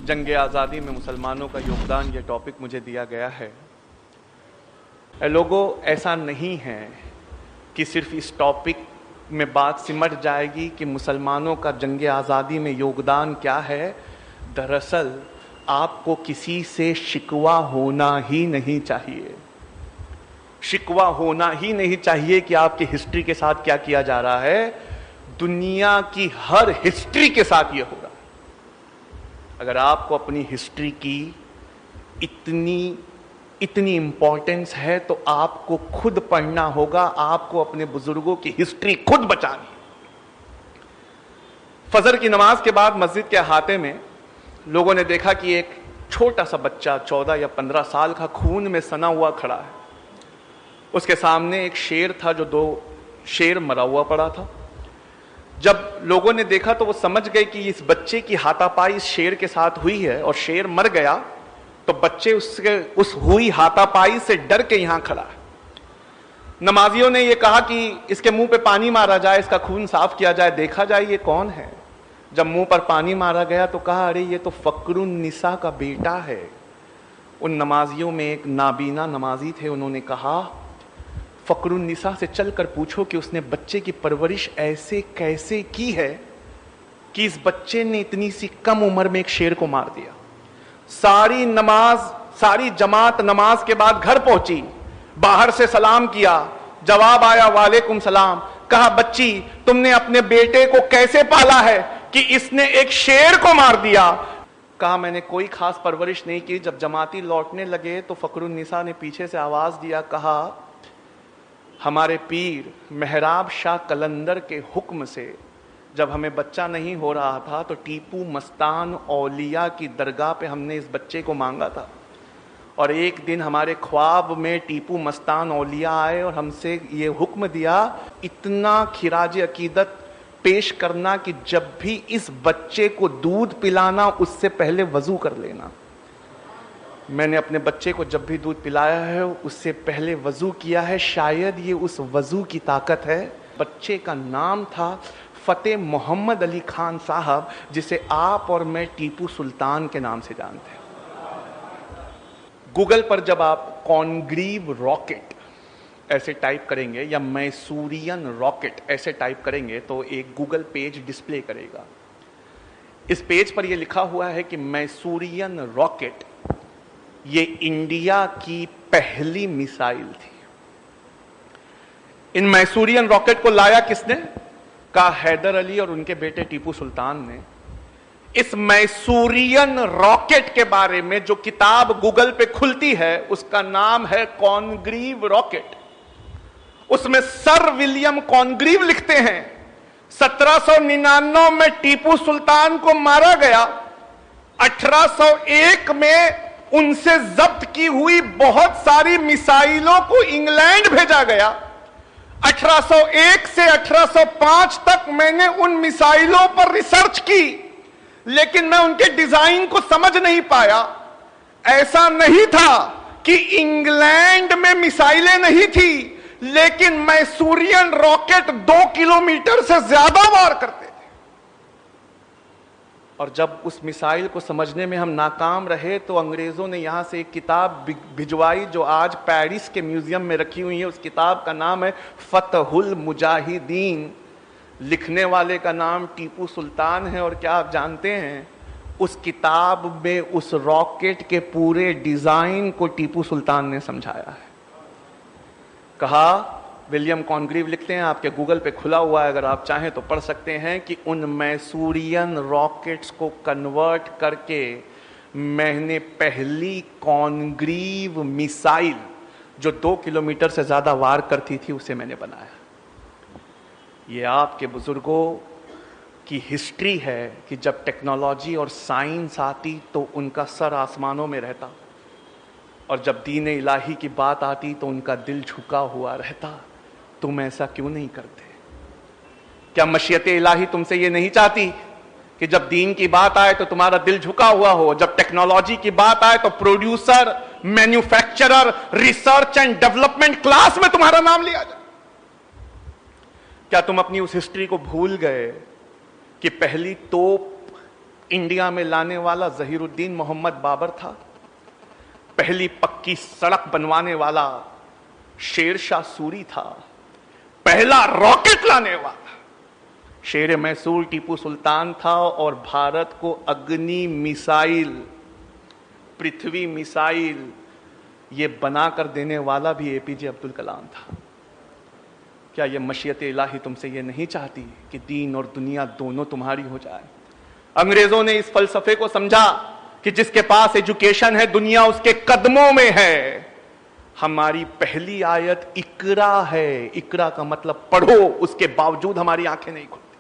जंग आज़ादी में मुसलमानों का योगदान, ये टॉपिक मुझे दिया गया है। लोगों, ऐसा नहीं है कि सिर्फ इस टॉपिक में बात सिमट जाएगी कि मुसलमानों का जंग आज़ादी में योगदान क्या है। दरअसल आपको किसी से शिकवा होना ही नहीं चाहिए। शिकवा होना ही नहीं चाहिए कि आपकी हिस्ट्री के साथ क्या किया जा रहा है। दुनिया की हर हिस्ट्री के साथ ये हो रहा है। अगर आपको अपनी हिस्ट्री की इतनी इंपॉर्टेंस है तो आपको खुद पढ़ना होगा, आपको अपने बुजुर्गों की हिस्ट्री खुद बचानी। फजर की नमाज के बाद मस्जिद के अहाते में लोगों ने देखा कि एक छोटा सा बच्चा 14 या 15 साल का खून में सना हुआ खड़ा है। उसके सामने एक शेर था जो 2 शेर मरा हुआ पड़ा था। जब लोगों ने देखा तो वो समझ गए कि इस बच्चे की हाथापाई इस शेर के साथ हुई है और शेर मर गया, तो बच्चे उस हुई हाथापाई से डर के यहां खड़ा है। नमाजियों ने ये कहा कि इसके मुंह पे पानी मारा जाए, इसका खून साफ किया जाए, देखा जाए ये कौन है। जब मुंह पर पानी मारा गया तो कहा, अरे ये तो फकरुन निसा का बेटा है। उन नमाजियों में एक नाबीना नमाजी थे, उन्होंने कहा, फकरुन निसा से चलकर पूछो कि उसने बच्चे की परवरिश ऐसे कैसे की है कि इस बच्चे ने इतनी सी कम उम्र में एक शेर को मार दिया। सारी जमात नमाज के बाद घर पहुंची, बाहर से सलाम किया, जवाब आया वालेकुम सलाम। कहा, बच्ची तुमने अपने बेटे को कैसे पाला है कि इसने एक शेर को मार दिया। कहा, मैंने कोई खास परवरिश नहीं की। जब जमाती लौटने लगे तो फकरुन निसा ने पीछे से आवाज दिया, कहा, हमारे पीर मेहराब शाह कलंदर के हुक्म से जब हमें बच्चा नहीं हो रहा था तो टीपू मस्तान औलिया की दरगाह पे हमने इस बच्चे को मांगा था, और एक दिन हमारे ख्वाब में टीपू मस्तान औलिया आए और हमसे ये हुक्म दिया, इतना खिराज अकीदत पेश करना कि जब भी इस बच्चे को दूध पिलाना उससे पहले वजू कर लेना। मैंने अपने बच्चे को जब भी दूध पिलाया है उससे पहले वजू किया है। शायद ये उस वजू की ताकत है। बच्चे का नाम था फतेह मोहम्मद अली खान साहब, जिसे आप और मैं टीपू सुल्तान के नाम से जानते हैं। गूगल पर जब आप कॉनग्रीव रॉकेट ऐसे टाइप करेंगे या मैसूरियन रॉकेट ऐसे टाइप करेंगे तो एक गूगल पेज डिस्प्ले करेगा। इस पेज पर यह लिखा हुआ है कि मैसूरियन रॉकेट ये इंडिया की पहली मिसाइल थी। इन मैसूरियन रॉकेट को लाया किसने? का हैदर अली और उनके बेटे टीपू सुल्तान ने। इस मैसूरियन रॉकेट के बारे में जो किताब गूगल पे खुलती है उसका नाम है कॉनग्रीव रॉकेट। उसमें सर विलियम कॉनग्रीव लिखते हैं 1799 में टीपू सुल्तान को मारा गया। 1801 में उनसे जब्त की हुई बहुत सारी मिसाइलों को इंग्लैंड भेजा गया। 1801 से 1805 तक मैंने उन मिसाइलों पर रिसर्च की, लेकिन मैं उनके डिजाइन को समझ नहीं पाया। ऐसा नहीं था कि इंग्लैंड में मिसाइलें नहीं थी, लेकिन मैसूरियन रॉकेट 2 किलोमीटर से ज्यादा वार करते थे। और जब उस मिसाइल को समझने में हम नाकाम रहे तो अंग्रेजों ने यहां से एक किताब भिजवाई जो आज पेरिस के म्यूजियम में रखी हुई है। उस किताब का नाम है फतहुल मुजाहिदीन। लिखने वाले का नाम टीपू सुल्तान है। और क्या आप जानते हैं, उस किताब में उस रॉकेट के पूरे डिजाइन को टीपू सुल्तान ने समझाया है। कहा, विलियम कॉनग्रीव लिखते हैं, आपके गूगल पे खुला हुआ है, अगर आप चाहें तो पढ़ सकते हैं कि उन मैसूरियन रॉकेट्स को कन्वर्ट करके मैंने पहली कॉनग्रीव मिसाइल जो 2 किलोमीटर से ज्यादा वार करती थी उसे मैंने बनाया। ये आपके बुजुर्गों की हिस्ट्री है कि जब टेक्नोलॉजी और साइंस आती तो उनका सर आसमानों में रहता, और जब दीन इलाही की बात आती तो उनका दिल झुका हुआ रहता। तुम ऐसा क्यों नहीं करते? क्या मशीयत इलाही तुमसे ये नहीं चाहती कि जब दीन की बात आए तो तुम्हारा दिल झुका हुआ हो, जब टेक्नोलॉजी की बात आए तो producer, manufacturer, research and development class में तुम्हारा नाम लिया जाए? क्या तुम अपनी उस हिस्ट्री को भूल गए कि पहली तोप इंडिया में लाने वाला जहीरुद्दीन मोहम्मद बाबर था? पहली पक्की सड़क बनवाने वाला शेर शाह सूरी था। पहला रॉकेट लाने वाला शेर मैसूर टीपू सुल्तान था। और भारत को अग्नि मिसाइल, पृथ्वी मिसाइल ये बनाकर देने वाला भी एपीजे अब्दुल कलाम था। क्या ये मशीयत इलाही तुमसे ये नहीं चाहती कि दीन और दुनिया दोनों तुम्हारी हो जाए? अंग्रेजों ने इस फलसफे को समझा कि जिसके पास एजुकेशन है दुनिया उसके कदमों में है। हमारी पहली आयत इकरा है। इकरा का मतलब पढ़ो, उसके बावजूद हमारी आंखें नहीं खुलती।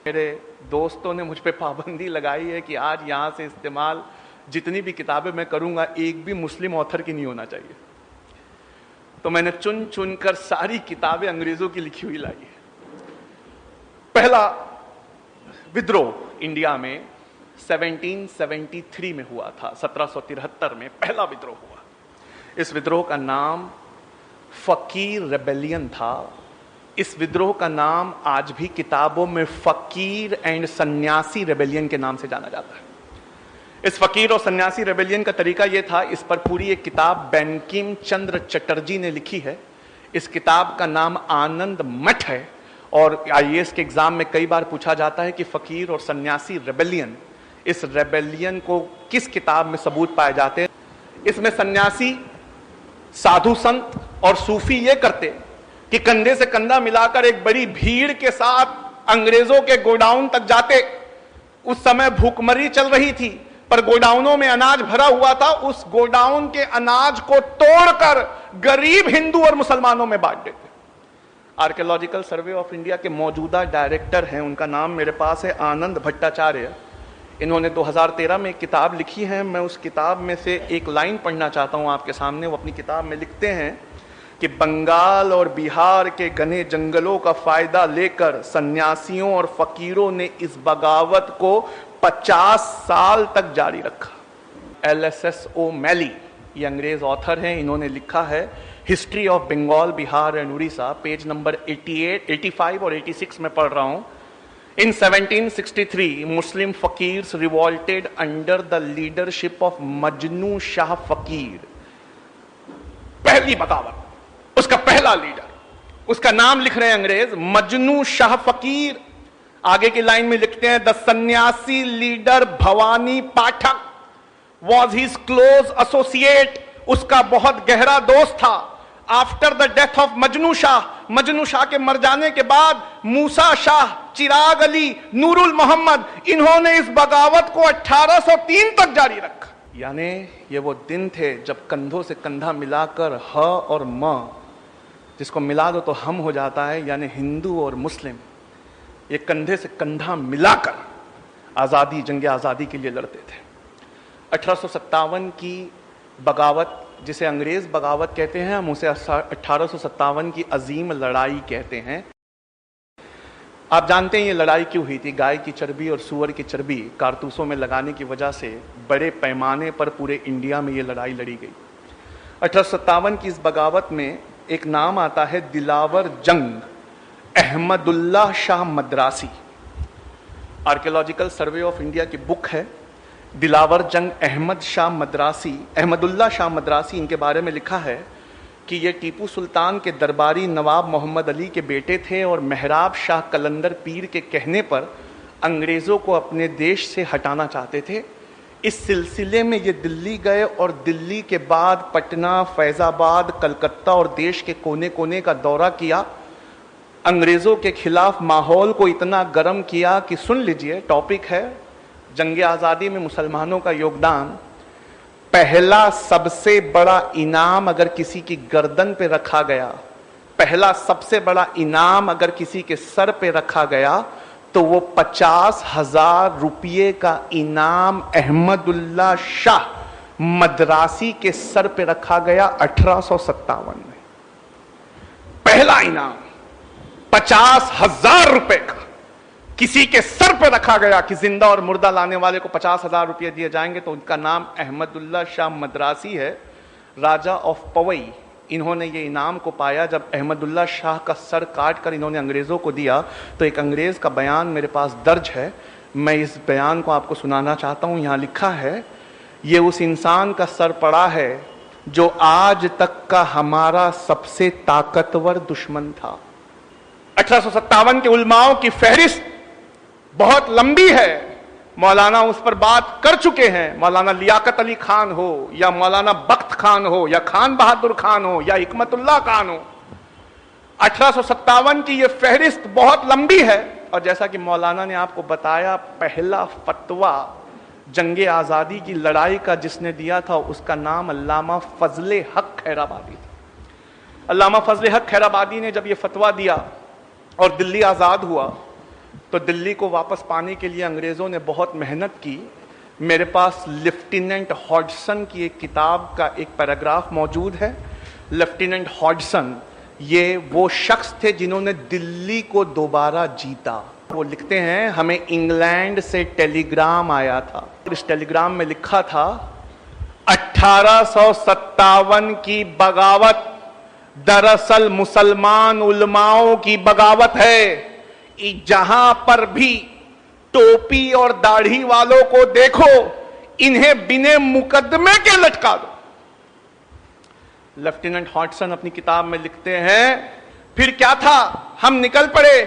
मेरे दोस्तों ने मुझ पे पाबंदी लगाई है कि आज यहां से इस्तेमाल जितनी भी किताबें मैं करूंगा एक भी मुस्लिम ऑथर की नहीं होना चाहिए। तो मैंने चुन चुनकर सारी किताबें अंग्रेजों की लिखी हुई लाई है। पहला विद्रोह इंडिया में 1773 में हुआ था। 1773 में पहला विद्रोह हुआ। इस विद्रोह का नाम फकीर रेबेलियन था। इस विद्रोह का नाम आज भी किताबों में फकीर एंड सन्यासी रेबेलियन के नाम से जाना जाता है। इस फकीर और सन्यासी रेबेलियन का तरीका यह था, इस पर पूरी एक किताब बैंकिम चंद्र चटर्जी ने लिखी है। इस किताब का नाम आनंद मठ है। और आईएएस के एग्जाम में कई बार पूछा जाता है कि फकीर और सन्यासी रेबेलियन, इस रेबेलियन को किस किताब में सबूत पाए जाते हैं? इसमें सन्यासी, साधु संत और सूफी ये करते कि कंधे से कंधा मिलाकर एक बड़ी भीड़ के साथ अंग्रेजों के गोडाउन तक जाते। उस समय भूखमरी चल रही थी, पर गोडाउनों में अनाज भरा हुआ था। उस गोडाउन के अनाज को तोड़कर गरीब हिंदू और मुसलमानों में बांट देते। आर्कियोलॉजिकल सर्वे ऑफ इंडिया के मौजूदा डायरेक्टर हैं, उनका नाम मेरे पास है, आनंद भट्टाचार्य। इन्होंने 2013 में एक किताब लिखी है। मैं उस किताब में से एक लाइन पढ़ना चाहता हूं आपके सामने। वो अपनी किताब में लिखते हैं कि बंगाल और बिहार के घने जंगलों का फायदा लेकर सन्यासियों और फकीरों ने इस बगावत को 50 साल तक जारी रखा। LSS O'Malley ये अंग्रेज ऑथर हैं। इन्होंने लिखा है history of Bengal, Bihar and Orissa, page number 88, 85 और 86 में पढ़ रहा हूं। In 1763, Muslim fakirs revolted under the leadership of Majnu Shah फकीर। पहली बगावत, उसका पहला लीडर, उसका नाम लिख रहे हैं अंग्रेज, मजनू शाह फकीर। आगे की लाइन में लिखते हैं, द सन्यासी leader Bhavani Pathak was his close associate, उसका बहुत गहरा दोस्त था। After the death of Majnu Shah के मर जाने के बाद मूसा शाह, चिराग अली, नूरुल मोहम्मद, इन्होंने इस बगावत को 1803 तक जारी रखा। यानी ये वो दिन थे जब कंधों से कंधा मिलाकर ह और म, जिसको मिला दो तो हम हो जाता है, यानी हिंदू और मुस्लिम ये कंधे से कंधा मिलाकर आजादी, जंग आजादी के लिए लड़ते थे। 1857 की बगावत, जिसे अंग्रेज बगावत कहते हैं, हम उसे 1857 की अजीम लड़ाई कहते हैं। आप जानते हैं ये लड़ाई क्यों हुई थी? गाय की चर्बी और सूअर की चर्बी कारतूसों में लगाने की वजह से बड़े पैमाने पर पूरे इंडिया में ये लड़ाई लड़ी गई। 1857 की इस बगावत में एक नाम आता है दिलावर जंग Ahmadullah Shah Madrasi. Archaeological survey of India की बुक है दिलावर जंग अहमदुल्लाह शाह मद्रासी। इनके बारे में लिखा है कि ये टीपू सुल्तान के दरबारी नवाब मोहम्मद अली के बेटे थे और मेहराब शाह कलंदर पीर के कहने पर अंग्रेज़ों को अपने देश से हटाना चाहते थे। इस सिलसिले में ये दिल्ली गए और दिल्ली के बाद पटना, फैज़ाबाद, कलकत्ता और देश के कोने कोने का दौरा किया। अंग्रेज़ों के खिलाफ माहौल को इतना गर्म किया कि, सुन लीजिए, टॉपिक है जंग आज़ादी में मुसलमानों का योगदान। पहला सबसे बड़ा इनाम अगर किसी की गर्दन पे रखा गया, पहला सबसे बड़ा इनाम अगर किसी के सर पे रखा गया तो वो 50,000 रुपये का इनाम अहमदुल्लाह शाह मद्रासी के सर पे रखा गया 1857 में। पहला इनाम 50,000 रुपए का किसी के सर पे रखा गया कि जिंदा और मुर्दा लाने वाले को 50,000 रुपये दिए जाएंगे। तो उनका नाम अहमदुल्लाह शाह मद्रासी है, राजा ऑफ पवई इन्होंने ये इनाम को पाया जब अहमदुल्ला शाह का सर काट कर इन्होंने अंग्रेज़ों को दिया। तो एक अंग्रेज़ का बयान मेरे पास दर्ज है, मैं इस बयान को आपको सुनाना चाहता हूँ। यहाँ लिखा है, ये उस इंसान का सर पड़ा है जो आज तक का हमारा सबसे ताकतवर दुश्मन था। 1857 के उलमाओं की फहरिस्त बहुत लंबी है, मौलाना उस पर बात कर चुके हैं। मौलाना लियाकत अली खान हो या मौलाना बख्त खान हो या खान बहादुर खान हो या हिकमतुल्लाह खान हो, 1857 की यह फहरिस्त बहुत लंबी है। और जैसा कि मौलाना ने आपको बताया, पहला फतवा जंगे आज़ादी की लड़ाई का जिसने दिया था उसका नाम अल्लामा फजले हक खैराबादी था। अल्लामा फजले हक खैराबादी ने जब यह फतवा दिया और दिल्ली आज़ाद हुआ, तो दिल्ली को वापस पाने के लिए अंग्रेज़ों ने बहुत मेहनत की। मेरे पास लेफ्टिनेंट हॉडसन की एक किताब का एक पैराग्राफ मौजूद है। लेफ्टिनेंट हॉडसन ये वो शख्स थे जिन्होंने दिल्ली को दोबारा जीता। वो लिखते हैं, हमें इंग्लैंड से टेलीग्राम आया था। इस टेलीग्राम में लिखा था, 1857 की बगावत दरअसल मुसलमान उलमाओं की बगावत है। जहां पर भी टोपी और दाढ़ी वालों को देखो, इन्हें बिने मुकदमे के लटका दो। लेफ्टिनेंट हॉडसन अपनी किताब में लिखते हैं, फिर क्या था, हम निकल पड़े,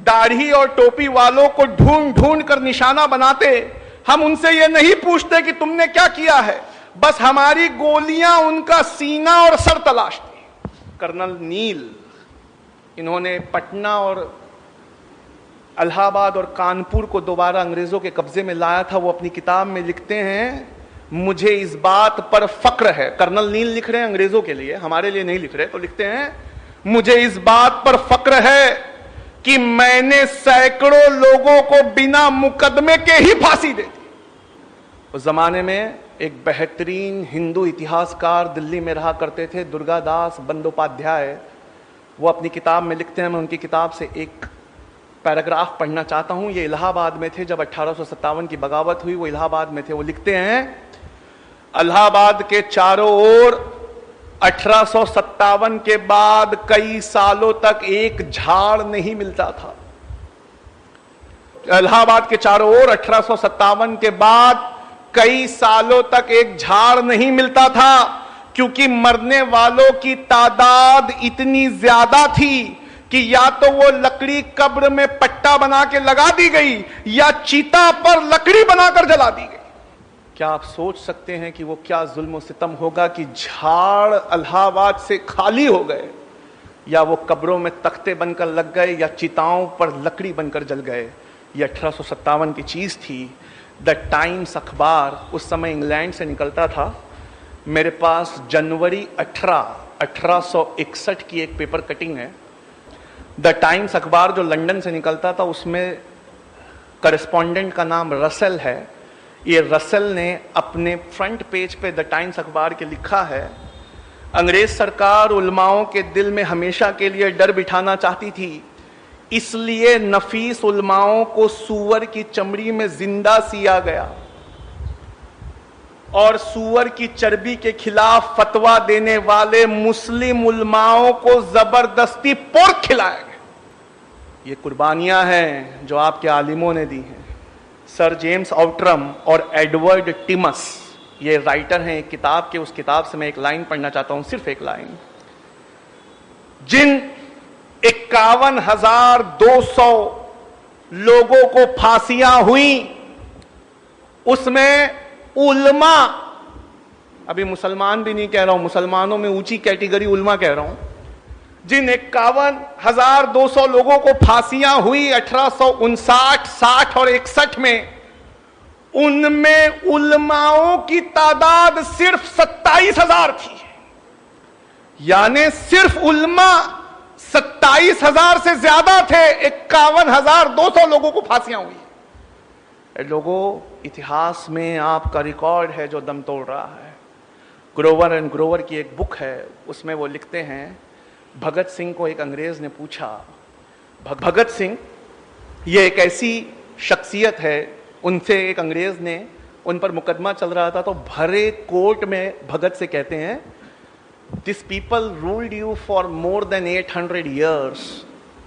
दाढ़ी और टोपी वालों को ढूंढ ढूंढ कर निशाना बनाते। हम उनसे यह नहीं पूछते कि तुमने क्या किया है, बस हमारी गोलियां उनका सीना और सर तलाशती। कर्नल नील, इन्होंने पटना और इलाहाबाद और कानपुर को दोबारा अंग्रेजों के कब्जे में लाया था। वो अपनी किताब में लिखते हैं, मुझे इस बात पर फक्र है। कर्नल नील लिख रहे हैं अंग्रेजों के लिए, हमारे लिए नहीं लिख रहे। तो लिखते हैं, मुझे इस बात पर फक्र है कि मैंने सैकड़ों लोगों को बिना मुकदमे के ही फांसी दे दी। उस जमाने में एक बेहतरीन हिंदू इतिहासकार दिल्ली में रहा करते थे, दुर्गादास बंदोपाध्याय। वो अपनी किताब में लिखते हैं, मैं उनकी किताब से एक पैराग्राफ पढ़ना चाहता हूं। ये इलाहाबाद में थे जब 1857 की बगावत हुई, वो इलाहाबाद में थे। वो लिखते हैं, इलाहाबाद के चारों ओर 1857 के बाद कई सालों तक एक झाड़ नहीं मिलता था। इलाहाबाद के चारों ओर 1857 के बाद कई सालों तक एक झाड़ नहीं मिलता था, क्योंकि मरने वालों की तादाद इतनी ज्यादा थी कि या तो वो लकड़ी कब्र में पट्टा बना के लगा दी गई या चीता पर लकड़ी बनाकर जला दी गई। क्या आप सोच सकते हैं कि वो क्या जुल्म सितम होगा कि झाड़ इलाहाबाद से खाली हो गए, या वो कब्रों में तख्ते बनकर लग गए, या चिताओं पर लकड़ी बनकर जल गए। ये 1857 की चीज थी। द टाइम्स अखबार उस समय इंग्लैंड से निकलता था। मेरे पास जनवरी 1861 की एक पेपर कटिंग है। द टाइम्स अखबार जो लंदन से निकलता था, उसमें करेस्पॉन्डेंट का नाम रसेल है। ये रसेल ने अपने फ्रंट पेज पे द टाइम्स अखबार के लिखा है, अंग्रेज सरकार उलमाओं के दिल में हमेशा के लिए डर बिठाना चाहती थी, इसलिए नफीस उलमाओं को सूअर की चमड़ी में जिंदा सिया गया और सूअर की चर्बी के खिलाफ फतवा देने वाले मुस्लिम उलमाओं को जबरदस्ती पोर्क खिलाया गया। ये कुर्बानियां हैं जो आपके आलिमों ने दी हैं। सर जेम्स आउटरम और एडवर्ड टिमस, ये राइटर हैं एक किताब के। उस किताब से मैं एक लाइन पढ़ना चाहता हूं, सिर्फ एक लाइन। जिन 51,200 लोगों को फांसियां हुई, उसमें उल्मा, अभी मुसलमान भी नहीं कह रहा हूं, मुसलमानों में ऊंची कैटेगरी उल्मा कह रहा हूं, जिन 51,200 लोगों को फांसियां हुई 1859, 60 और 61 में, उनमें उलमाओं की तादाद सिर्फ 27,000 थी। यानी सिर्फ उलमा 27,000 से ज्यादा थे। 51,200 लोगों को फांसियां हुई। लोगों, इतिहास में आपका रिकॉर्ड है जो दम तोड़ रहा है। ग्रोवर एंड ग्रोवर की एक बुक है, उसमें वो लिखते हैं, भगत सिंह को एक अंग्रेज ने पूछा, भगत सिंह ये एक ऐसी शख्सियत है, उनसे एक अंग्रेज ने, उन पर मुकदमा चल रहा था, तो भरे कोर्ट में भगत से कहते हैं, this people ruled you for more than 800 years.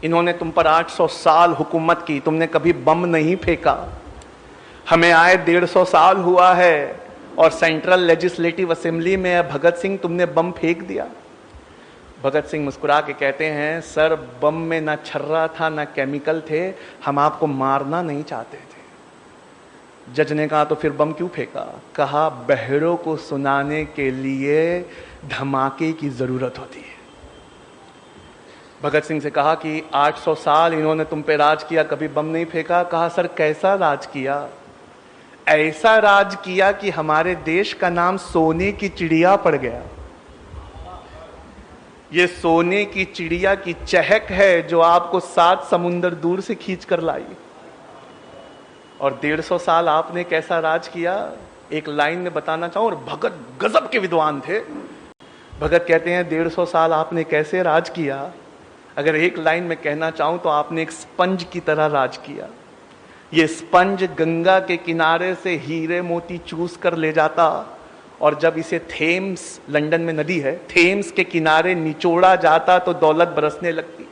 इन्होंने तुम पर 800 साल हुकूमत की, तुमने कभी बम नहीं फेंका। हमें आए 150 साल हुआ है और सेंट्रल लेजिस्लेटिव असेंबली में भगत सिंह तुमने बम फेंक दिया। भगत सिंह मुस्कुरा के कहते हैं, सर बम में ना छर्रा था ना केमिकल थे, हम आपको मारना नहीं चाहते थे। जज ने कहा तो फिर बम क्यों फेंका? कहा बहरों को सुनाने के लिए धमाके की जरूरत होती है। भगत सिंह से कहा कि 800 साल इन्होंने तुम पे राज किया, कभी बम नहीं फेंका। कहा सर कैसा राज किया? ऐसा राज किया कि हमारे देश का नाम सोने की चिड़िया पड़ गया। ये सोने की चिड़िया की चहक है जो आपको 7 समुंदर दूर से खींच कर लाई। और 150 साल आपने कैसा राज किया? एक लाइन में बताना चाहूं, और भगत गजब के विद्वान थे। भगत कहते हैं 150 साल आपने कैसे राज किया? अगर एक लाइन में कहना चाहूं तो आपने एक स्पंज की तरह राज किया। ये स्पंज गंगा के किनारे से हीरे मोती चूस कर ले जाता, और जब इसे थेम्स, लंदन में नदी है, थेम्स के किनारे निचोड़ा जाता तो दौलत बरसने लगती।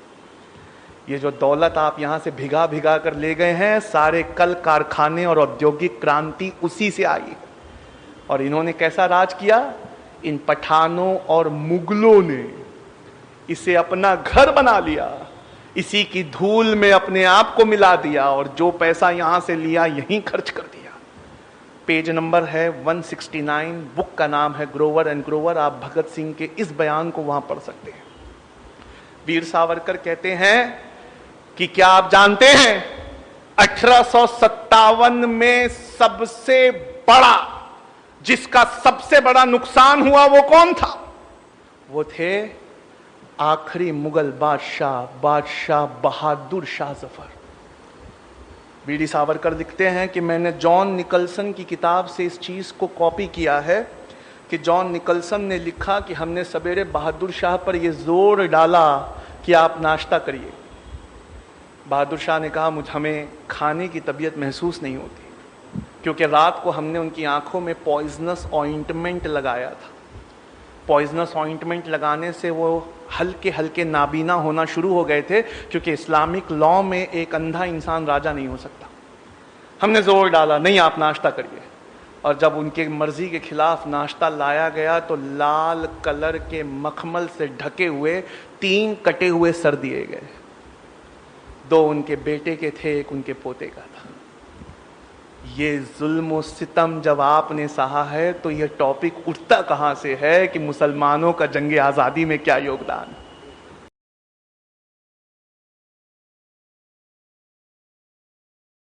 ये जो दौलत आप यहां से भिगा भिगा कर ले गए हैं, सारे कल कारखाने और औद्योगिक क्रांति उसी से आई। और इन्होंने कैसा राज किया? इन पठानों और मुगलों ने इसे अपना घर बना लिया, इसी की धूल में अपने आप को मिला दिया, और जो पैसा यहां से लिया यहीं खर्च कर दिया। पेज नंबर है 169, बुक का नाम है ग्रोवर एंड ग्रोवर। आप भगत सिंह के इस बयान को वहां पढ़ सकते हैं। वीर सावरकर कहते हैं कि क्या आप जानते हैं 1857 में सबसे बड़ा, जिसका सबसे बड़ा नुकसान हुआ वो कौन था? वो थे आखिरी मुगल बादशाह बहादुर शाह जफर। वीडी सावरकर लिखते हैं कि मैंने जॉन निकलसन की किताब से इस चीज को कॉपी किया है कि जॉन निकलसन ने लिखा कि हमने सवेरे बहादुर शाह पर यह जोर डाला कि आप नाश्ता करिए। बहादुर शाह ने कहा हमें खाने की तबीयत महसूस नहीं होती, क्योंकि रात को हमने उनकी आंखों में पॉइजनस ऑइंटमेंट लगाया था। पॉइजनस ऑइंटमेंट लगाने से वो हल्के हल्के नाबीना होना शुरू हो गए थे, क्योंकि इस्लामिक लॉ में एक अंधा इंसान राजा नहीं हो सकता। हमने जोर डाला नहीं आप नाश्ता करिए, और जब उनके मर्जी के खिलाफ नाश्ता लाया गया तो लाल कलर के मखमल से ढके हुए 3 कटे हुए सर दिए गए। 2 उनके बेटे के थे, 1 उनके पोते का था। ये जुल्म सितम जब आपने सहा है तो यह टॉपिक उठता कहां से है कि मुसलमानों का जंगे आजादी में क्या योगदान।